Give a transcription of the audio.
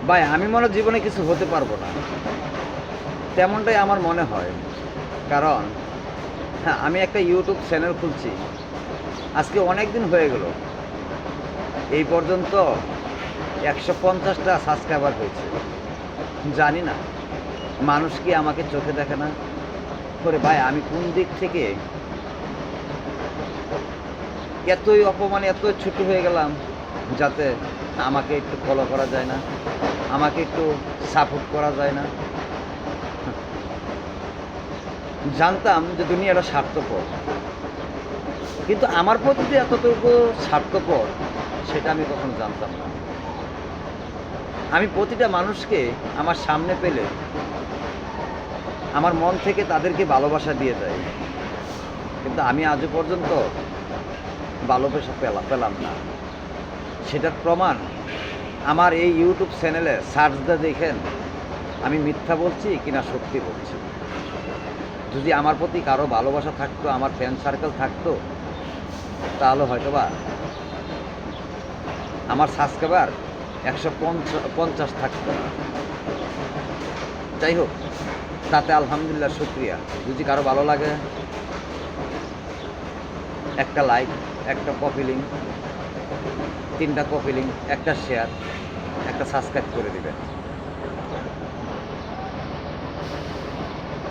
ভাই আমি মনে হয় জীবনে কিছু হতে পারবো না, তেমনটাই আমার মনে হয়। কারণ হ্যাঁ, আমি একটা ইউটিউব চ্যানেল খুলছি, আজকে অনেক দিন হয়ে গেল, এই পর্যন্ত 150টা সাবস্ক্রাইবার হয়েছে। জানি না মানুষ কি আমাকে চোখে দেখে না করে। ভাই আমি কোন দিক থেকে এতই অপমান, এতই ছোট হয়ে গেলাম, যাতে আমাকে একটু ফলো করা যায় না, আমাকে একটু সাপোর্ট করা যায় না। জানতাম যে দুনিয়াটা স্বার্থপর, কিন্তু আমার প্রতি যে এতটুকু স্বার্থপর সেটা আমি কখনো জানতাম না। আমি প্রতিটা মানুষকে আমার সামনে পেলে আমার মন থেকে তাদেরকে ভালোবাসা দিয়ে দেয়, কিন্তু আমি আজও পর্যন্ত ভালোবাসা পেলাম না। সেটার প্রমাণ আমার এই ইউটিউব চ্যানেলে সার্চ দিয়ে দেখেন আমি মিথ্যা বলছি কিনা সত্যি বলছি। যদি আমার প্রতি কারো ভালোবাসা থাকতো, আমার ফ্রেন্ড সার্কেল থাকতো, তাহলে হয়তোবা আমার সাবস্ক্রাইবার 150 থাকতো। যাই হোক, তাতে আলহামদুলিল্লাহ শুকরিয়া। যদি কারো ভালো লাগে, একটা লাইক, একটা কপি লিঙ্ক, 3টা কপি লিঙ্ক, একটা শেয়ার, একটা সাবস্ক্রাইব করে দিবেন।